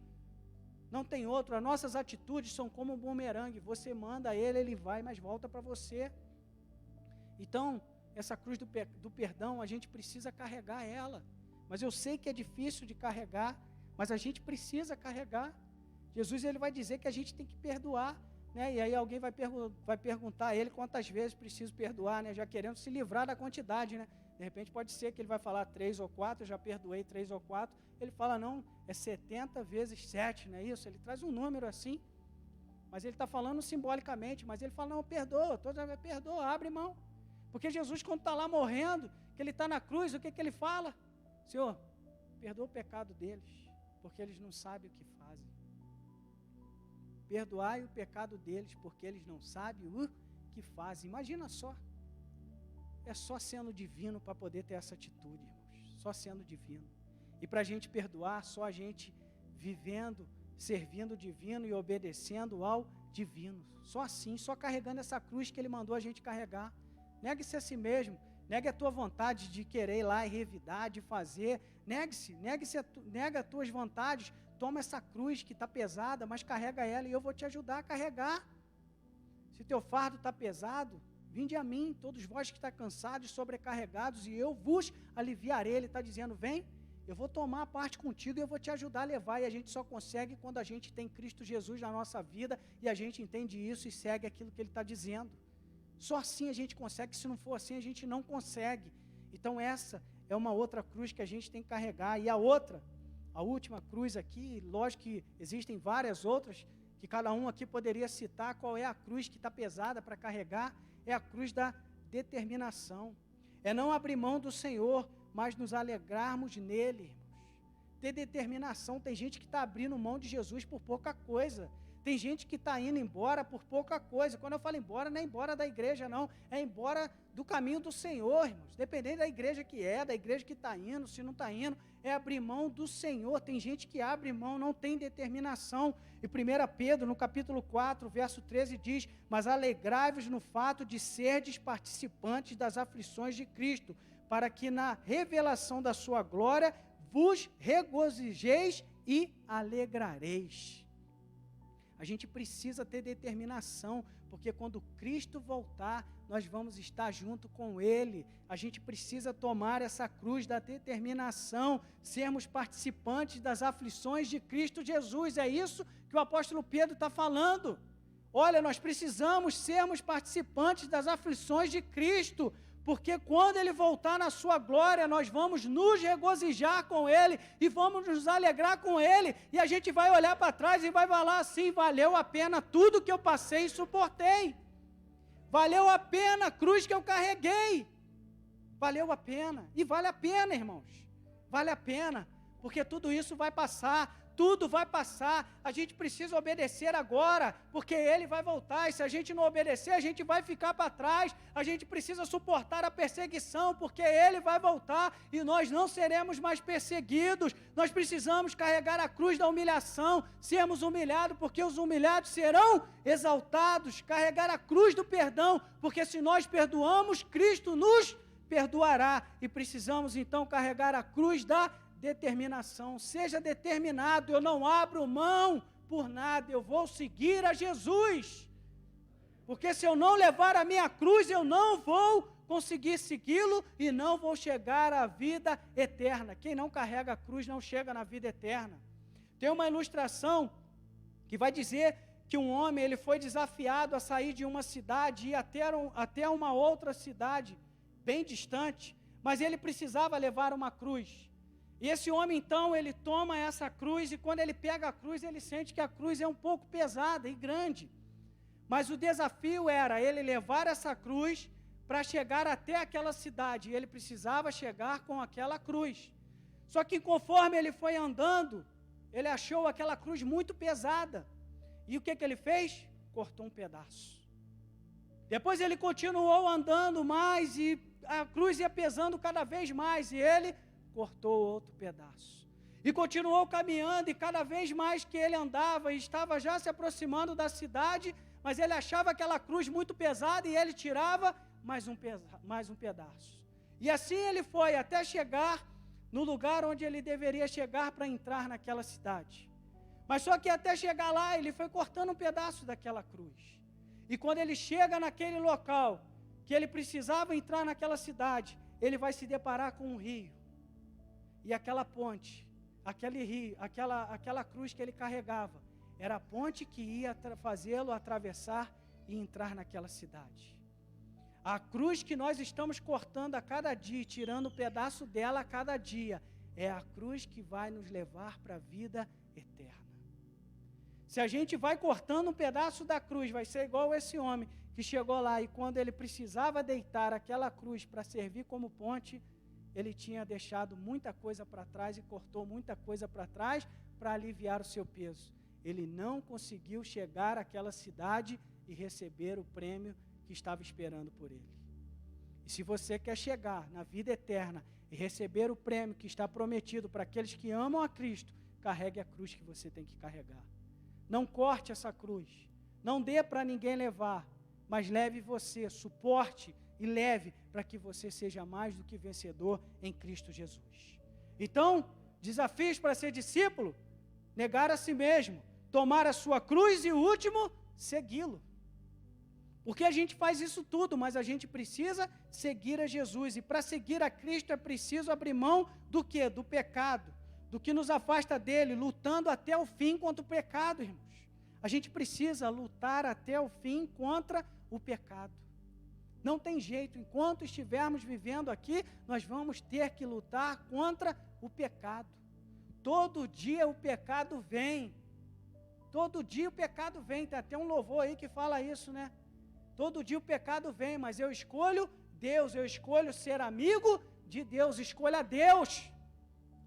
não tem outro. As nossas atitudes são como um bumerangue, você manda ele vai, mas volta para você. Então, essa cruz do perdão, a gente precisa carregar ela. Mas eu sei que é difícil de carregar, mas a gente precisa carregar. Jesus ele vai dizer que a gente tem que perdoar, né? E aí alguém vai perguntar a ele quantas vezes preciso perdoar, né? Já querendo se livrar da quantidade, né? De repente pode ser que ele vai falar 3 ou 4, eu já perdoei 3 ou 4. Ele fala, não, é 70 vezes 7, não é isso? Ele traz um número assim, mas ele está falando simbolicamente, mas ele fala, não, perdoa, perdoa, abre mão. Porque Jesus, quando está lá morrendo, que ele está na cruz, o que ele fala? Senhor, perdoa o pecado deles, porque eles não sabem o que fazem. Perdoai o pecado deles, porque eles não sabem o que fazem. Imagina só, é só sendo divino para poder ter essa atitude, irmãos, só sendo divino. E para a gente perdoar, só a gente vivendo, servindo o divino e obedecendo ao divino. Só assim, só carregando essa cruz que ele mandou a gente carregar. Negue-se a si mesmo. Nega a tua vontade de querer ir lá e revidar, de fazer. Nega as tuas vontades. Toma essa cruz que está pesada, mas carrega ela e eu vou te ajudar a carregar. Se teu fardo está pesado, vinde a mim, todos vós que estão cansados e sobrecarregados, e eu vos aliviarei. Ele está dizendo, vem, eu vou tomar a parte contigo e eu vou te ajudar a levar, e a gente só consegue quando a gente tem Cristo Jesus na nossa vida, e a gente entende isso e segue aquilo que Ele está dizendo. Só assim a gente consegue, se não for assim a gente não consegue. Então essa é uma outra cruz que a gente tem que carregar, e a última cruz aqui, lógico que existem várias outras, que cada um aqui poderia citar qual é a cruz que está pesada para carregar, é a cruz da determinação. É não abrir mão do Senhor, mas nos alegrarmos nele, irmãos. Ter determinação. Tem gente que está abrindo mão de Jesus por pouca coisa. Tem gente que está indo embora por pouca coisa. Quando eu falo embora, não é embora da igreja, não. É embora do caminho do Senhor, irmãos. Dependendo da igreja que é, da igreja que está indo, se não está indo, é abrir mão do Senhor. Tem gente que abre mão, não tem determinação. E 1 Pedro, no capítulo 4, verso 13, diz: mas alegrai-vos no fato de serdes participantes das aflições de Cristo, para que na revelação da sua glória vos regozijeis e alegrareis. A gente precisa ter determinação, porque quando Cristo voltar, nós vamos estar junto com Ele. A gente precisa tomar essa cruz da determinação, sermos participantes das aflições de Cristo Jesus. É isso que o apóstolo Pedro está falando. Olha, nós precisamos sermos participantes das aflições de Cristo, porque quando Ele voltar na sua glória, nós vamos nos regozijar com Ele e vamos nos alegrar com Ele, e a gente vai olhar para trás e vai falar assim: valeu a pena tudo que eu passei e suportei, valeu a pena a cruz que eu carreguei, valeu a pena, e vale a pena, irmãos, vale a pena, porque tudo isso vai passar. Tudo vai passar, a gente precisa obedecer agora, porque Ele vai voltar, e se a gente não obedecer, a gente vai ficar para trás. A gente precisa suportar a perseguição, porque Ele vai voltar, e nós não seremos mais perseguidos. Nós precisamos carregar a cruz da humilhação, sermos humilhados, porque os humilhados serão exaltados, carregar a cruz do perdão, porque se nós perdoamos, Cristo nos perdoará, e precisamos então carregar a cruz da determinação. Seja determinado, eu não abro mão por nada, eu vou seguir a Jesus, porque se eu não levar a minha cruz, eu não vou conseguir segui-lo e não vou chegar à vida eterna. Quem não carrega a cruz não chega na vida eterna. Tem uma ilustração que vai dizer que um homem ele foi desafiado a sair de uma cidade e ir até uma outra cidade bem distante, mas ele precisava levar uma cruz. E esse homem, então, ele toma essa cruz, e quando ele pega a cruz, ele sente que a cruz é um pouco pesada e grande. Mas o desafio era ele levar essa cruz para chegar até aquela cidade, e ele precisava chegar com aquela cruz. Só que conforme ele foi andando, ele achou aquela cruz muito pesada. E o que ele fez? Cortou um pedaço. Depois ele continuou andando mais, e a cruz ia pesando cada vez mais, e ele cortou outro pedaço, e continuou caminhando, e cada vez mais que ele andava, e estava já se aproximando da cidade, mas ele achava aquela cruz muito pesada, e ele tirava mais um pedaço, e assim ele foi até chegar no lugar onde ele deveria chegar para entrar naquela cidade, mas só que até chegar lá, ele foi cortando um pedaço daquela cruz, e quando ele chega naquele local, que ele precisava entrar naquela cidade, ele vai se deparar com um rio. E aquela ponte, aquele rio, aquela cruz que ele carregava, era a ponte que ia fazê-lo atravessar e entrar naquela cidade. A cruz que nós estamos cortando a cada dia, tirando um pedaço dela a cada dia, é a cruz que vai nos levar para a vida eterna. Se a gente vai cortando um pedaço da cruz, vai ser igual esse homem que chegou lá, e quando ele precisava deitar aquela cruz para servir como ponte, ele tinha deixado muita coisa para trás e cortou muita coisa para trás para aliviar o seu peso. Ele não conseguiu chegar àquela cidade e receber o prêmio que estava esperando por ele. E se você quer chegar na vida eterna e receber o prêmio que está prometido para aqueles que amam a Cristo, carregue a cruz que você tem que carregar. Não corte essa cruz, não dê para ninguém levar, mas leve você, suporte e leve para que você seja mais do que vencedor em Cristo Jesus. Então, desafios para ser discípulo: negar a si mesmo, tomar a sua cruz e o último, segui-lo. Porque a gente faz isso tudo, mas a gente precisa seguir a Jesus. E para seguir a Cristo é preciso abrir mão do quê? Do pecado, do que nos afasta dele, lutando até o fim contra o pecado, irmãos. A gente precisa lutar até o fim contra o pecado. Não tem jeito, enquanto estivermos vivendo aqui, nós vamos ter que lutar contra o pecado. Todo dia o pecado vem. Todo dia o pecado vem. Tem até um louvor aí que fala isso, né? Todo dia o pecado vem, mas eu escolho Deus, eu escolho ser amigo de Deus, escolha Deus.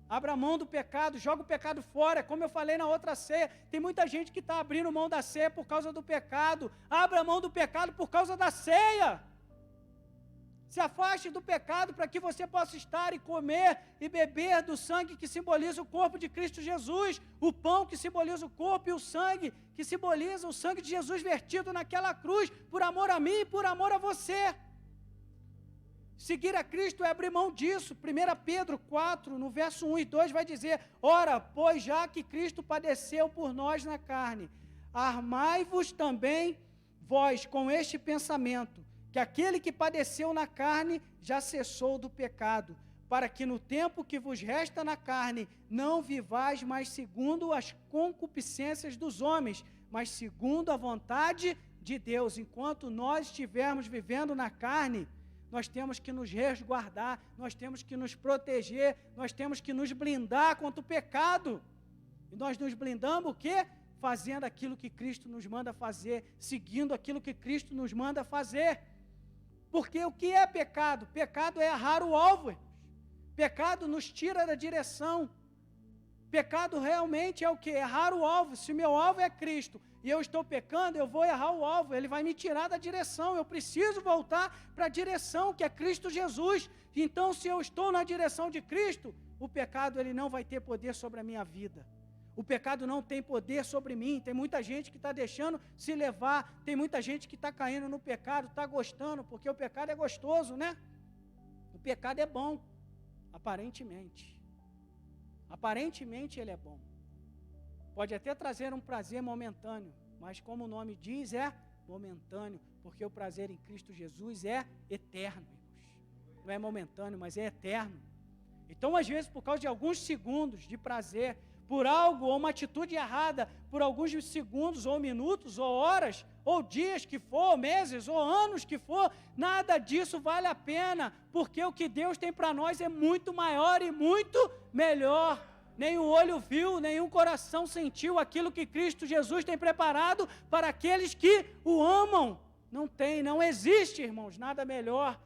Abra mão do pecado, joga o pecado fora, como eu falei na outra ceia. Tem muita gente que está abrindo mão da ceia por causa do pecado. Abra mão do pecado por causa da ceia. Se afaste do pecado para que você possa estar e comer e beber do sangue que simboliza o corpo de Cristo Jesus, o pão que simboliza o corpo e o sangue que simboliza o sangue de Jesus vertido naquela cruz, por amor a mim e por amor a você. Seguir a Cristo é abrir mão disso. 1 Pedro 4, no verso 1 e 2 vai dizer: ora, pois já que Cristo padeceu por nós na carne, armai-vos também vós com este pensamento, que aquele que padeceu na carne já cessou do pecado, para que no tempo que vos resta na carne, não vivais mais segundo as concupiscências dos homens, mas segundo a vontade de Deus. Enquanto nós estivermos vivendo na carne, nós temos que nos resguardar, nós temos que nos proteger, nós temos que nos blindar contra o pecado. E nós nos blindamos o quê? Fazendo aquilo que Cristo nos manda fazer, seguindo aquilo que Cristo nos manda fazer. Porque o que é pecado? Pecado é errar o alvo, irmãos. Pecado nos tira da direção. Pecado realmente é o que? Errar o alvo. Se o meu alvo é Cristo e eu estou pecando, eu vou errar o alvo. Ele vai me tirar da direção. Eu preciso voltar para a direção, que é Cristo Jesus. Então, se eu estou na direção de Cristo, o pecado ele não vai ter poder sobre a minha vida. O pecado não tem poder sobre mim. Tem muita gente que está deixando se levar. Tem muita gente que está caindo no pecado, está gostando, porque o pecado é gostoso, né? O pecado é bom, aparentemente. Aparentemente ele é bom. Pode até trazer um prazer momentâneo, mas como o nome diz, é momentâneo, porque o prazer em Cristo Jesus é eterno, irmãos. Não é momentâneo, mas é eterno. Então, às vezes, por causa de alguns segundos de prazer, por algo ou uma atitude errada, por alguns segundos ou minutos ou horas ou dias que for, meses ou anos que for, nada disso vale a pena, porque o que Deus tem para nós é muito maior e muito melhor. Nenhum olho viu, nenhum coração sentiu aquilo que Cristo Jesus tem preparado para aqueles que o amam. Não tem, não existe, irmãos, nada melhor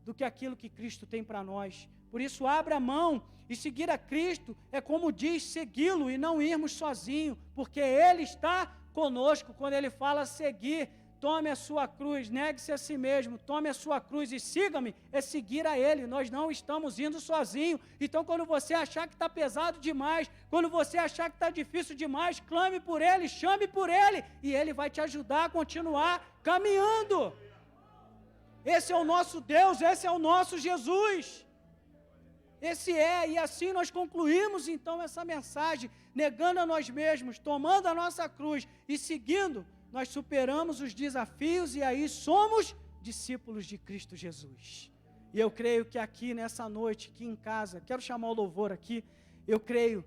do que aquilo que Cristo tem para nós. Por isso, abra a mão. E seguir a Cristo é como diz, segui-lo e não irmos sozinhos, porque Ele está conosco. Quando Ele fala seguir, tome a sua cruz, negue-se a si mesmo, tome a sua cruz e siga-me, é seguir a Ele. Nós não estamos indo sozinhos. Então, quando você achar que está pesado demais, quando você achar que está difícil demais, clame por Ele, chame por Ele, e Ele vai te ajudar a continuar caminhando. Esse é o nosso Deus, esse é o nosso Jesus. Esse é, e assim nós concluímos então essa mensagem, negando a nós mesmos, tomando a nossa cruz e seguindo, nós superamos os desafios e aí somos discípulos de Cristo Jesus. E eu creio que aqui nessa noite, aqui em casa, quero chamar o louvor aqui, eu creio